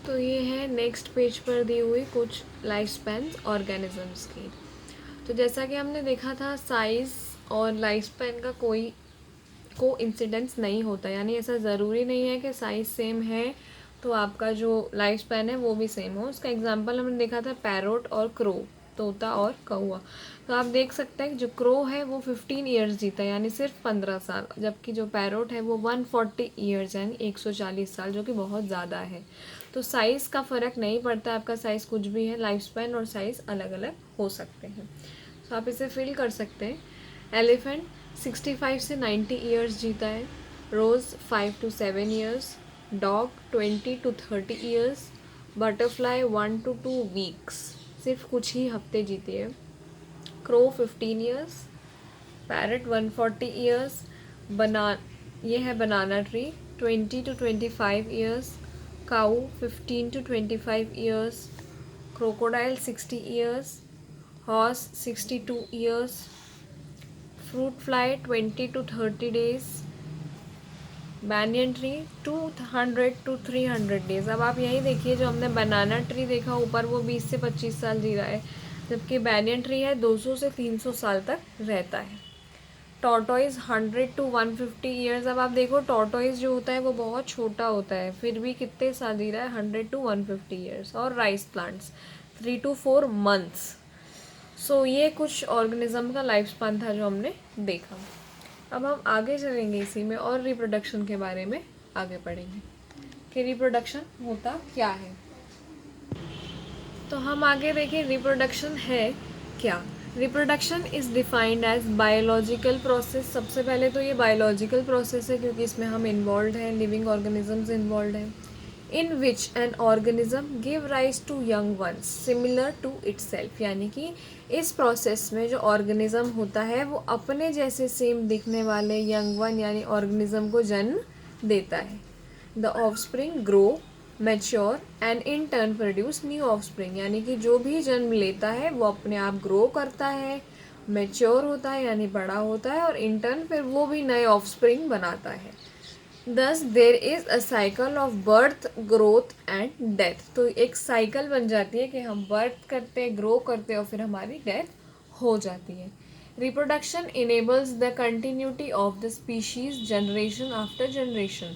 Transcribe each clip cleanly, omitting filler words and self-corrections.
तो ये है नेक्स्ट पेज पर दी हुई कुछ लाइफ स्पैन ऑर्गेनिजम्स की। तो जैसा कि हमने देखा था, साइज़ और लाइफ स्पैन का कोई इंसिडेंस नहीं होता, यानी ऐसा ज़रूरी नहीं है कि साइज़ सेम है तो आपका जो लाइफ स्पैन है वो भी सेम हो। उसका एग्जांपल हमने देखा था पैरोट और क्रो, तोता और कौवा। तो आप देख सकते हैं कि जो क्रो है वो 15 ईयर्स जीता है, यानी सिर्फ 15 साल, जबकि जो पैरोट है वो 140 ईयर्स यानी 140 साल, जो कि बहुत ज़्यादा है। तो साइज़ का फ़र्क नहीं पड़ता, आपका साइज़ कुछ भी है, लाइफ स्पैन और साइज़ अलग अलग हो सकते हैं। तो आप इसे फिल कर सकते हैं। एलिफेंट 65 से 90 ईयर्स जीता है, रोज़ 5 to 7 years, dog 20 to 30 years, butterfly 1 to 2 weeks, सिर्फ कुछ ही हफ्ते जीती है, क्रो 15 ईयर्स, पैरट 140 ईयर्स, ये है बनाना tree 20 to 25 years, cow 15 to 25 years, crocodile 60 years, horse 62 years, fruit fly 20 to 30 days, banyan tree 200 to 300 days. अब आप यही देखिए, जो हमने बनाना ट्री देखा ऊपर वो 20 से 25 साल जी रहा है, जबकि बैनियन ट्री है 200 से 300 साल तक रहता है। Tortoise 100 to 150 years. अब आप देखो, टॉर्टोइज जो होता है वो बहुत छोटा होता है, फिर भी कितने साल जी रहा है, 100 to 150 ईयर्स। और राइस प्लांट्स 3 to 4 मंथ्स। सो ये कुछ ऑर्गेनिज्म का लाइफ स्पान था जो हमने देखा। अब हम आगे चलेंगे इसी में और रिप्रोडक्शन के बारे में आगे पढ़ेंगे कि रिप्रोडक्शन होता क्या है। तो हम आगे देखें रिप्रोडक्शन है क्या। Reproduction is defined as biological process. सबसे पहले तो ये बायोलॉजिकल प्रोसेस है क्योंकि इसमें हम इन्वॉल्व हैं, लिविंग ऑर्गेनिजम्स इन्वॉल्व हैं, in which an organism give rise to young ones similar to itself. यानी कि इस प्रोसेस में जो ऑर्गेनिज्म होता है वो अपने जैसे सेम दिखने वाले यंग वन यानी ऑर्गेनिज्म को जन्म देता है। The offspring grow mature and in turn produce new offspring. यानी कि जो भी जन्म लेता है वो अपने आप ग्रो करता है, मैच्योर होता है यानी बड़ा होता है, और इन टर्न फिर वो भी नए ऑफस्प्रिंग बनाता है। दस there is a cycle of birth growth and death. तो एक साइकिल बन जाती है कि हम बर्थ करते हैं, ग्रो करते हैं और फिर हमारी डेथ हो जाती है। Reproduction enables the continuity of the species generation after generation.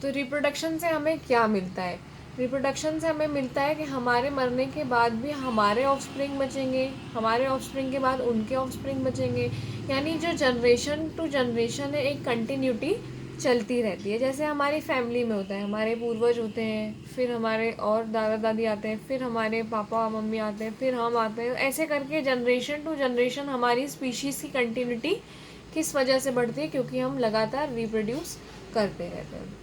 तो रिप्रोडक्शन से हमें क्या मिलता है? रिप्रोडक्शन से हमें मिलता है कि हमारे मरने के बाद भी हमारे ऑफस्प्रिंग बचेंगे, हमारे ऑफस्प्रिंग के बाद उनके ऑफस्प्रिंग बचेंगे, यानी जो जनरेशन टू जनरेशन है एक कंटिन्यूटी चलती रहती है। जैसे हमारी फैमिली में होता है, हमारे पूर्वज होते हैं, फिर हमारे और दादा दादी आते हैं, फिर हमारे पापा मम्मी आते हैं, फिर हम आते हैं, ऐसे करके जनरेशन टू जनरेशन हमारी स्पीशीज़ की कंटिन्यूटी किस वजह से बढ़ती है? क्योंकि हम लगातार रिप्रोड्यूस करते रहते हैं।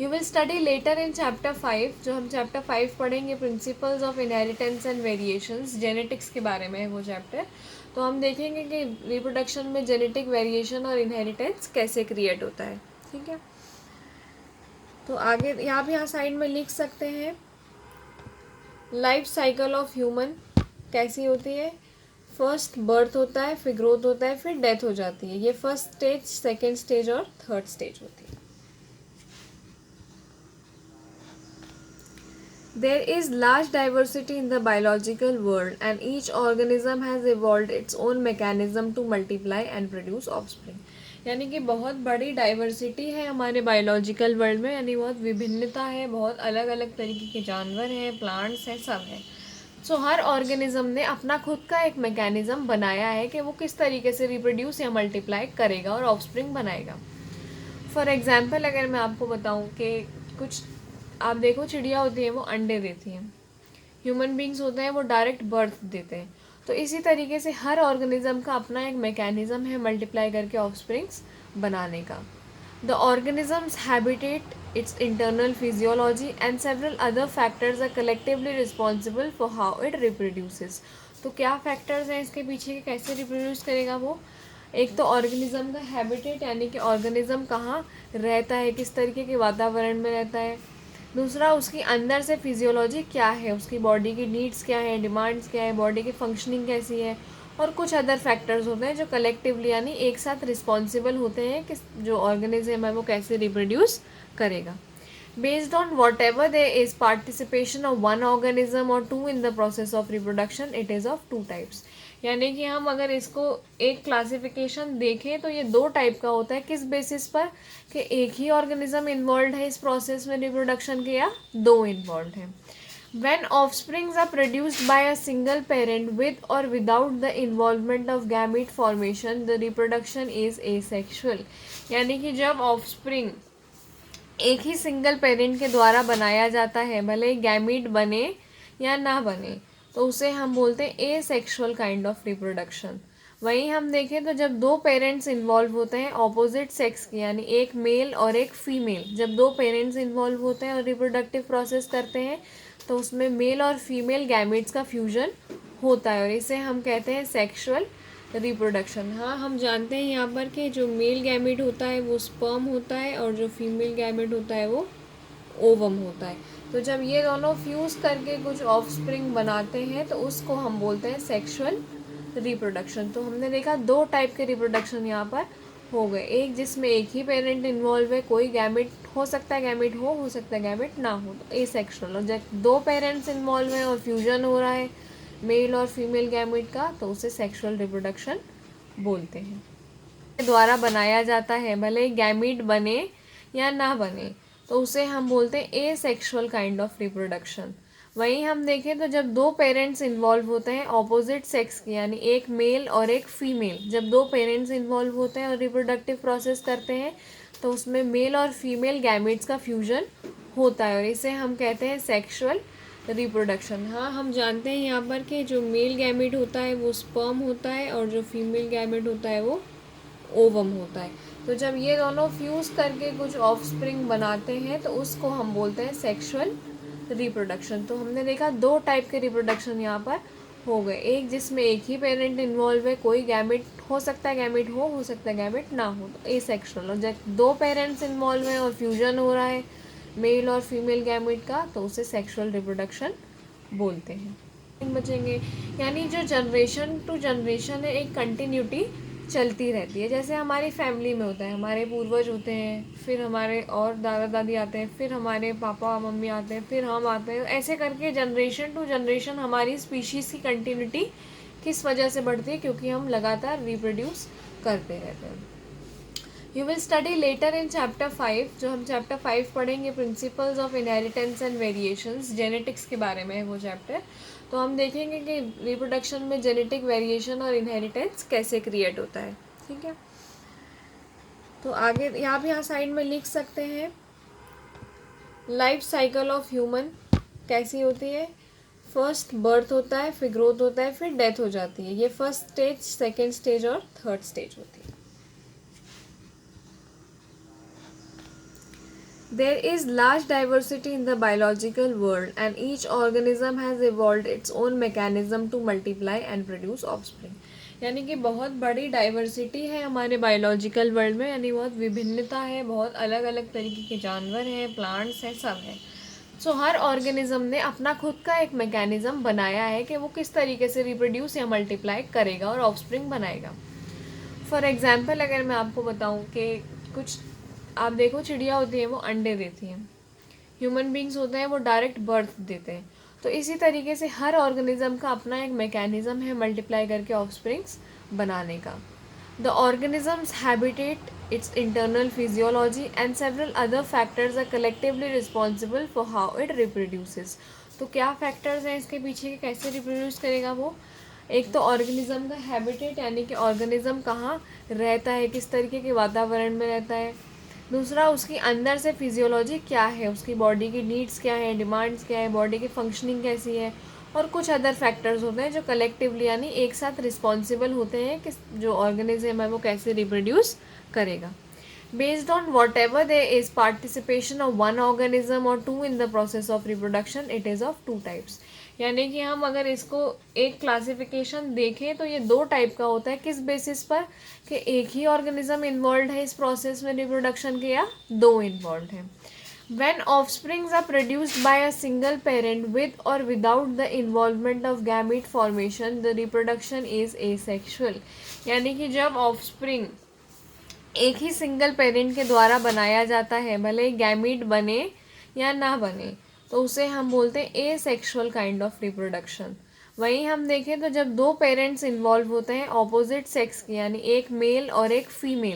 You will study letter in chapter 5, जो हम चैप्टर 5 पढ़ेंगे, principles of inheritance and variations, genetics के बारे में है वो चैप्टर। तो हम देखेंगे कि रिप्रोडक्शन में जेनेटिक वेरिएशन और इनहेरिटेंस कैसे क्रिएट होता है। ठीक है, तो आगे यहाँ साइड में लिख सकते हैं लाइफ साइकिल ऑफ ह्यूमन कैसी होती है। फर्स्ट बर्थ होता है, फिर ग्रोथ होता है, फिर डेथ हो जाती है। ये फर्स्ट स्टेज, सेकेंड स्टेज और थर्ड स्टेज होती है। There is large diversity in the biological world and each organism has evolved its own mechanism to multiply and produce offspring. यानी कि बहुत बड़ी डाइवर्सिटी है हमारे बायोलॉजिकल वर्ल्ड में, यानी बहुत विभिन्नता है, बहुत अलग अलग तरीके के जानवर हैं, प्लांट्स हैं, सब हैं। सो हर ऑर्गेनिज्म ने अपना खुद का एक मैकेनिज्म बनाया है कि वो किस तरीके से रिप्रोड्यूस या मल्टीप्लाई करेगा और ऑफस्प्रिंग बनाएगा। फॉर एग्जाम्पल अगर मैं आपको बताऊँ कि कुछ आप देखो, चिड़िया होती है वो अंडे देती हैं, ह्यूमन बींग्स होते हैं वो डायरेक्ट बर्थ देते हैं। तो इसी तरीके से हर ऑर्गेनिज्म का अपना एक मैकेनिज्म है मल्टीप्लाई करके ऑफस्प्रिंग्स बनाने का। The organism's habitat, its internal physiology and several other factors are collectively responsible for how it reproduces. तो क्या फैक्टर्स हैं इसके पीछे कि कैसे रिप्रोड्यूस करेगा वो? एक तो ऑर्गेनिज्म का हैबिटेट, यानी कि ऑर्गेनिज्म कहाँ रहता है, किस तरीके के वातावरण में रहता है। दूसरा, उसकी अंदर से फिजियोलॉजी क्या है, उसकी बॉडी की नीड्स क्या है, डिमांड्स क्या है, बॉडी की फंक्शनिंग कैसी है, और कुछ अदर फैक्टर्स होते हैं जो कलेक्टिवली यानी एक साथ रिस्पॉन्सिबल होते हैं कि जो ऑर्गेनिज्म है वो कैसे रिप्रोड्यूस करेगा। Based on whatever there is participation of one organism or two in the process of reproduction, it is of two types. यानी कि हम अगर इसको एक क्लासिफिकेशन देखें तो ये दो टाइप का होता है. किस बेसिस पर? कि एक ही ऑर्गेनिज्म इन्वॉल्व है इस प्रोसेस में रिप्रोडक्शन के, या दो इन्वॉल्व हैं. When offsprings are produced by a single parent with or without the involvement of gamete formation, the reproduction is asexual. यानी कि जब ऑफस्प्रिंग एक ही सिंगल पेरेंट के द्वारा बनाया जाता है, भले गैमीट बने या ना बने, तो उसे हम बोलते हैं एसेक्सुअल काइंड ऑफ रिप्रोडक्शन. वहीं हम देखें तो जब दो पेरेंट्स इन्वॉल्व होते हैं ऑपोजिट सेक्स के, यानी एक मेल और एक फीमेल, जब दो पेरेंट्स इन्वॉल्व होते हैं और रिप्रोडक्टिव प्रोसेस करते हैं, तो उसमें मेल और फीमेल गैमीट्स का फ्यूजन होता है, और इसे हम कहते हैं सेक्सुअल रिप्रोडक्शन. हाँ, हम जानते हैं यहाँ पर कि जो मेल गैमेट होता है वो स्पर्म होता है, और जो फीमेल गैमेट होता है वो ओवम होता है. तो जब ये दोनों फ्यूज़ करके कुछ ऑफस्प्रिंग बनाते हैं तो उसको हम बोलते हैं सेक्सुअल रिप्रोडक्शन. तो हमने देखा दो टाइप के रिप्रोडक्शन यहाँ पर हो गए. एक जिसमें एक ही पेरेंट इन्वॉल्व है, कोई गैमेट हो सकता है, गैमेट हो सकता है गैमेट ना हो, तो एसेक्सुअल. और जब दो पेरेंट्स इन्वॉल्व हैं और फ्यूजन हो रहा है मेल और फीमेल गैमेट का, तो उसे सेक्सुअल रिप्रोडक्शन बोलते हैं. द्वारा बनाया जाता है, भले गैमीट बने या ना बने, तो उसे हम बोलते हैं एसेक्सुअल काइंड ऑफ रिप्रोडक्शन. वहीं हम देखें तो जब दो पेरेंट्स इन्वॉल्व होते हैं ऑपोजिट सेक्स के, यानी एक मेल और एक फीमेल, जब दो पेरेंट्स इन्वॉल्व होते हैं और रिप्रोडक्टिव प्रोसेस करते हैं, तो उसमें मेल और फीमेल गैमेट्स का फ्यूजन होता है, और इसे हम कहते हैं सेक्सुअल रिप्रोडक्शन. हाँ, हम जानते हैं यहाँ पर कि जो मेल गैमेट होता है वो स्पर्म होता है, और जो फीमेल गैमेट होता है वो ओवम होता है. तो जब ये दोनों फ्यूज़ करके कुछ ऑफस्प्रिंग बनाते हैं तो उसको हम बोलते हैं सेक्सुअल रिप्रोडक्शन. तो हमने देखा दो टाइप के रिप्रोडक्शन यहाँ पर हो गए. एक जिसमें एक ही पेरेंट इन्वॉल्व है, कोई गैमेट हो सकता है, गैमेट हो सकता है गैमेट ना हो, तो एसेक्सुअल. और जब दो पेरेंट्स इन्वॉल्व हैं और फ्यूजन हो रहा है मेल और फीमेल गैमेट का, तो उसे सेक्सुअल रिप्रोडक्शन बोलते हैं. बचेंगे, यानी जो जनरेशन टू जनरेशन है, एक कंटिन्यूटी चलती रहती है. जैसे हमारी फैमिली में होता है, हमारे पूर्वज होते हैं, फिर हमारे और दादा दादी आते हैं, फिर हमारे पापा मम्मी आते हैं, फिर हम आते हैं. ऐसे करके जनरेशन टू जनरेशन हमारी स्पीशीज़ की कंटिन्यूटी किस वजह से बढ़ती है? क्योंकि हम लगातार रिप्रोड्यूस करते रहते हैं. You will study letter in chapter 5, जो हम चैप्टर 5 पढ़ेंगे, principles of inheritance and variations, genetics के बारे में है वो चैप्टर. तो हम देखेंगे कि रिप्रोडक्शन में जेनेटिक वेरिएशन और इनहेरिटेंस कैसे क्रिएट होता है. ठीक है, तो आगे यहाँ साइड में लिख सकते हैं लाइफ साइकिल ऑफ ह्यूमन कैसी होती है. फर्स्ट बर्थ होता है, फिर ग्रोथ होता है, फिर डेथ हो जाती है. ये फर्स्ट स्टेज, सेकेंड स्टेज और थर्ड स्टेज होती है. There is large diversity in the biological world, and each organism has evolved its own mechanism to multiply and produce offspring. यानी कि बहुत बड़ी डाइवर्सिटी है हमारे बायोलॉजिकल वर्ल्ड में, यानी बहुत विभिन्नता है, बहुत अलग अलग तरीके के जानवर हैं, प्लांट्स हैं, सब है. सो हर ऑर्गेनिज्म ने अपना खुद का एक मैकेनिज्म बनाया है कि वो किस तरीके से रिप्रोड्यूस या मल्टीप्लाई करेगा और ऑफस्प्रिंग बनाएगा. फॉर एग्जाम्पल अगर मैं आपको बताऊँ कि कुछ आप देखो, चिड़िया होती है वो अंडे देती हैं, ह्यूमन बींग्स होते हैं वो डायरेक्ट बर्थ देते हैं. तो इसी तरीके से हर ऑर्गेनिज्म का अपना एक मैकेनिज्म है मल्टीप्लाई करके ऑफस्प्रिंग्स बनाने का. The organism's habitat, its internal physiology and several other factors are collectively responsible for how it reproduces. तो क्या फैक्टर्स हैं इसके पीछे के, कैसे रिप्रोड्यूस करेगा वो? एक तो ऑर्गेनिज्म का हैबिटेट, यानी कि ऑर्गेनिज्म कहाँ रहता है, किस तरीके के वातावरण में रहता है. दूसरा, उसकी अंदर से फिजियोलॉजी क्या है, उसकी बॉडी की नीड्स क्या है, डिमांड्स क्या है, बॉडी की फंक्शनिंग कैसी है. और कुछ अदर फैक्टर्स होते हैं जो कलेक्टिवली यानी एक साथ रिस्पॉन्सिबल होते हैं कि जो ऑर्गेनिज्म है वो कैसे रिप्रोड्यूस करेगा. Based on whatever there is participation of one organism और two in the process of reproduction, it is of two types. यानी कि हम अगर इसको एक क्लासिफिकेशन देखें तो ये दो टाइप का होता है. किस बेसिस पर? कि एक ही ऑर्गेनिज्म इन्वॉल्व है इस प्रोसेस में रिप्रोडक्शन के, या दो इन्वॉल्व हैं. When offsprings are produced by a single parent with or without the involvement of gamete formation, the reproduction is asexual. यानी कि जब ऑफस्प्रिंग एक ही सिंगल पेरेंट के द्वारा बनाया जाता है, भले गैमीट बने या ना बने तो उसे हम बोलते हैं एसेक्सुअल काइंड ऑफ रिप्रोडक्शन। वहीं हम देखें तो जब दो पेरेंट्स इन्वॉल्व होते हैं ऑपोजिट सेक्स के, यानी एक मेल और एक फीमेल,